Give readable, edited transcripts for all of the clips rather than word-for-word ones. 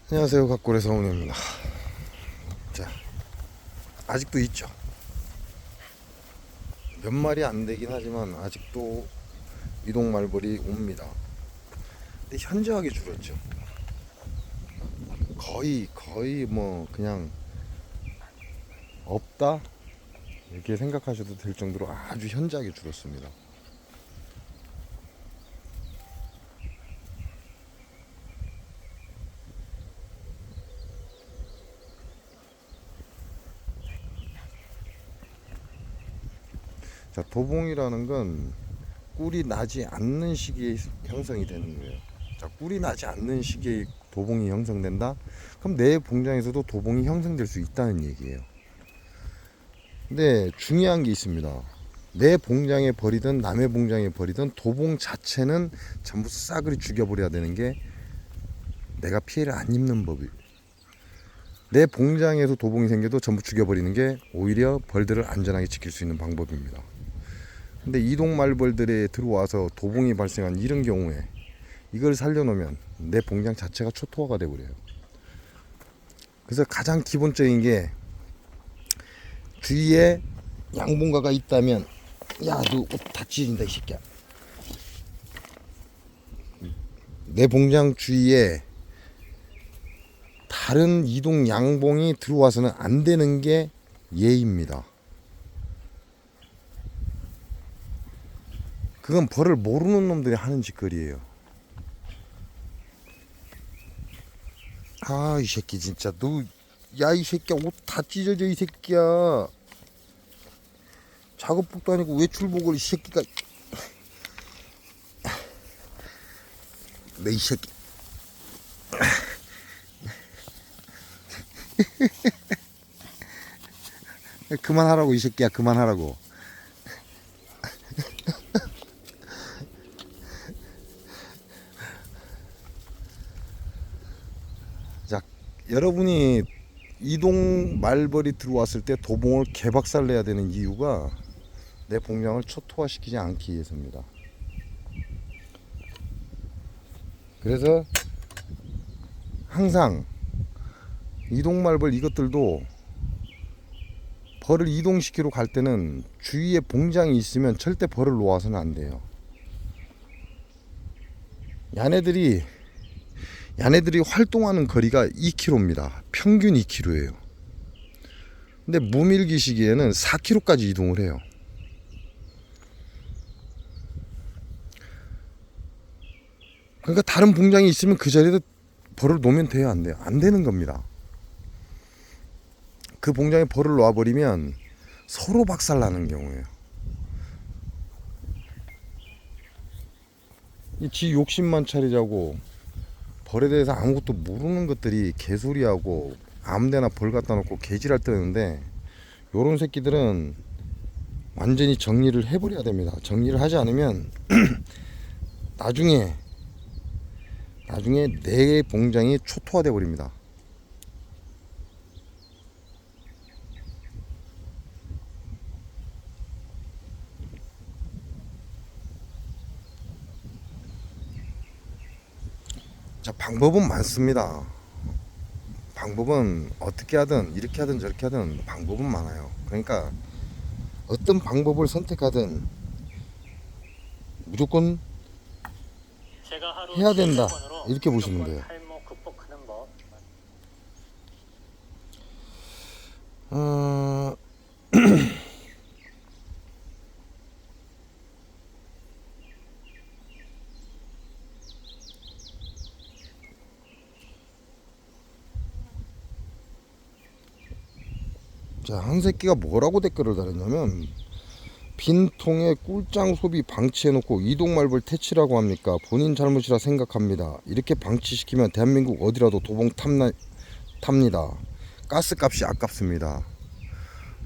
안녕하세요, 각골의 성훈입니다. 자, 아직도 있죠. 몇 마리 안 되긴 하지만 아직도 이동말벌이 옵니다. 근데 현저하게 줄었죠. 거의 뭐 그냥 없다 이렇게 생각하셔도 될 정도로 아주 현저하게 줄었습니다. 자, 도봉이라는 건 꿀이 나지 않는 시기에 형성이 되는 거예요. 자, 꿀이 나지 않는 시기에 도봉이 형성된다? 그럼 내 봉장에서도 도봉이 형성될 수 있다는 얘기예요. 근데 중요한 게 있습니다. 내 봉장에 버리든 남의 봉장에 버리든 도봉 자체는 전부 싸그리 죽여버려야 되는 게 내가 피해를 안 입는 법이에요. 내 봉장에서 도봉이 생겨도 전부 죽여버리는 게 오히려 벌들을 안전하게 지킬 수 있는 방법입니다. 근데 이동말벌들에 들어와서 도봉이 발생한 이런 경우에 이걸 살려놓으면 내 봉장 자체가 초토화가 돼버려요. 그래서 가장 기본적인 게 주위에 양봉가가 있다면, 야, 너 옷 다 찢어진다 이 새끼야. 내 봉장 주위에 다른 이동 양봉이 들어와서는 안 되는 게 예입니다. 그건 벌을 모르는 놈들이 하는 짓거리예요. 아, 이 새끼 진짜 너, 야, 이 새끼야, 옷 다 찢어져 이 새끼야. 작업복도 아니고 외출복을 이 새끼가. 내 이 새끼. 그만하라고 이 새끼야, 그만하라고. 자, 여러분이 이동 말벌이 들어왔을 때 도봉을 개박살 내야 되는 이유가 내 봉장을 초토화시키지 않기 위해서입니다. 그래서 항상 이동말벌 이것들도 벌을 이동시키러 갈 때는 주위에 봉장이 있으면 절대 벌을 놓아서는 안 돼요. 야네들이 활동하는 거리가 2km입니다. 평균 2km예요. 근데 무밀기 시기에는 4km까지 이동을 해요. 그러니까 다른 봉장이 있으면 그 자리에 벌을 놓으면 돼요, 안 돼요? 안 되는 겁니다. 그 봉장에 벌을 놓아버리면 서로 박살나는 경우예요. 지 욕심만 차리자고 벌에 대해서 아무것도 모르는 것들이 개소리하고 아무데나 벌 갖다 놓고 개질할 때는데, 요런 새끼들은 완전히 정리를 해버려야 됩니다. 정리를 하지 않으면 나중에 내 봉장이 초토화돼 버립니다. 자, 방법은 많습니다. 방법은 어떻게 하든 이렇게 하든 저렇게 하든 방법은 많아요. 그러니까 어떤 방법을 선택하든 무조건 해야 된다, 이렇게 보시면 돼요. 어... 자, 한 새끼가 뭐라고 댓글을 달았냐면, 빈 통에 꿀장 소비 방치해놓고 이동말벌 퇴치라고 합니까? 본인 잘못이라 생각합니다. 이렇게 방치시키면 대한민국 어디라도 도봉 탑니다. 가스값이 아깝습니다.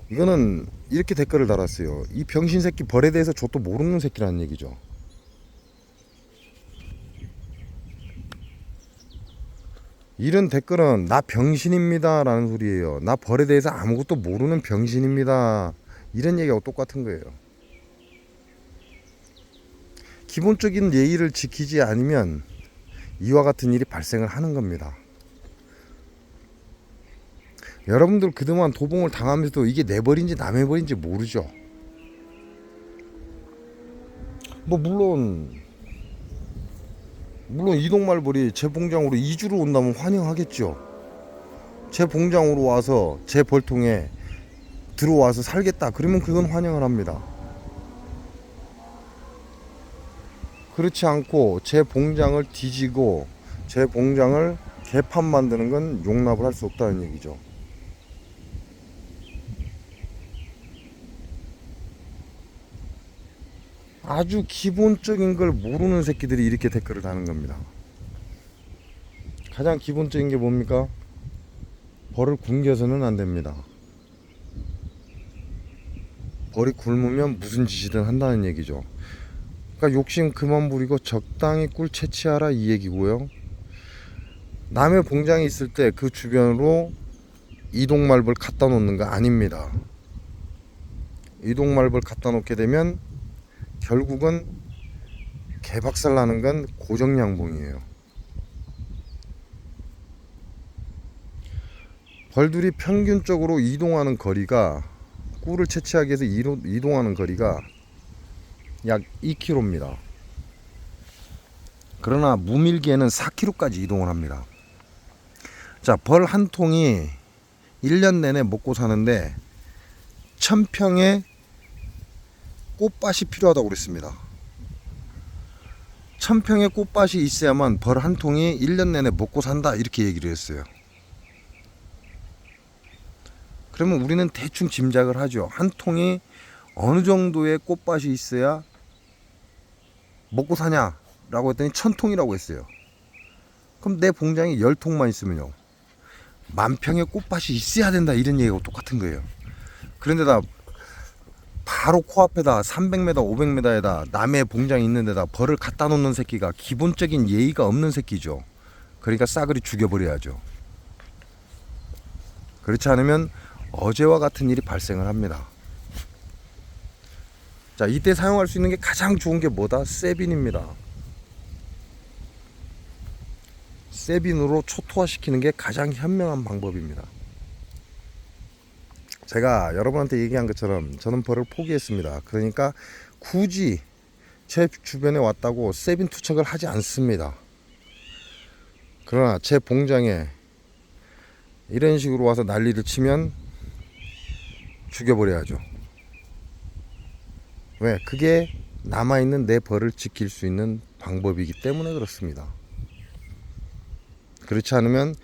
이거는 이렇게 댓글을 달았어요. 이 병신 새끼 벌에 대해서 저도 모르는 새끼라는 얘기죠. 이런 댓글은 나 병신입니다 라는 소리예요. 나 벌에 대해서 아무것도 모르는 병신입니다, 이런 얘기하고 똑같은 거예요. 기본적인 예의를 지키지 않으면 이와 같은 일이 발생을 하는 겁니다. 여러분들 그동안 도봉을 당하면서도 이게 내 벌인지 남의 벌인지 모르죠. 뭐 물론 이동말벌이 제 봉장으로 이주로 온다면 환영하겠죠. 제 봉장으로 와서 제 벌통에 들어와서 살겠다 그러면 그건 환영을 합니다. 그렇지 않고 제 봉장을 뒤지고 제 봉장을 개판 만드는 건 용납을 할 수 없다는 얘기죠. 아주 기본적인 걸 모르는 새끼들이 이렇게 댓글을 다는 겁니다. 가장 기본적인 게 뭡니까? 벌을 굶겨서는 안 됩니다. 벌이 굶으면 무슨 짓이든 한다는 얘기죠. 그러니까 욕심 그만 부리고 적당히 꿀 채취하라 이 얘기고요. 남의 봉장이 있을 때 그 주변으로 이동말벌 갖다 놓는 거 아닙니다. 이동말벌 갖다 놓게 되면 결국은 개박살 나는 건 고정양봉이에요. 벌들이 평균적으로 이동하는 거리가 꿀을 채취하기 위해서 이동하는 거리가 약 2km입니다. 그러나 무밀기에는 4km까지 이동을 합니다. 자, 벌 한 통이 1년 내내 먹고 사는데 1000평의 꽃밭이 필요하다고 그랬습니다. 1000평의 꽃밭이 있어야만 벌 한 통이 1년 내내 먹고 산다 이렇게 얘기를 했어요. 그러면 우리는 대충 짐작을 하죠. 한 통이 어느 정도의 꽃밭이 있어야 먹고 사냐 라고 했더니 1000통이라고 했어요. 그럼 내 봉장이 10통만 있으면요 10,000평의 꽃밭이 있어야 된다 이런 얘기하고 똑같은 거예요. 그런데다 바로 코앞에다 300m 500m에다 남의 봉장이 있는 데다 벌을 갖다 놓는 새끼가 기본적인 예의가 없는 새끼죠. 그러니까 싸그리 죽여버려야죠. 그렇지 않으면 어제와 같은 일이 발생을 합니다. 자, 이때 사용할 수 있는 게 가장 좋은 게 뭐다? 세빈입니다. 세빈으로 초토화시키는 게 가장 현명한 방법입니다. 제가 여러분한테 얘기한 것처럼 저는 벌을 포기했습니다. 그러니까 굳이 제 주변에 왔다고 세빈 투척을 하지 않습니다. 그러나 제 봉장에 이런 식으로 와서 난리를 치면 죽여버려야죠. 왜? 그게 남아있는 내 벌을 지킬 수 있는 방법이기 때문에 그렇습니다. 그렇지 않으면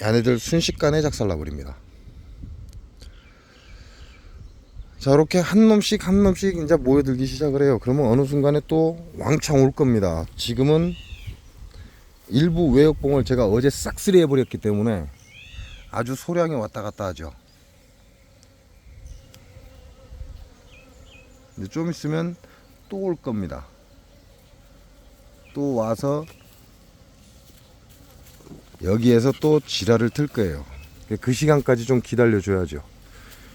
얘네들 순식간에 작살나버립니다. 자, 이렇게 한 놈씩 이제 모여들기 시작을 해요. 그러면 어느 순간에 또 왕창 올 겁니다. 지금은 일부 외역봉을 제가 어제 싹쓸이 해버렸기 때문에 아주 소량이 왔다 갔다 하죠. 근데 좀 있으면 또 올 겁니다. 또 와서 여기에서 또 지랄을 틀 거예요. 그 시간까지 좀 기다려줘야죠.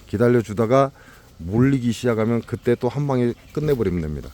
기다려주다가 몰리기 시작하면 그때 또 한 방에 끝내버리면 됩니다.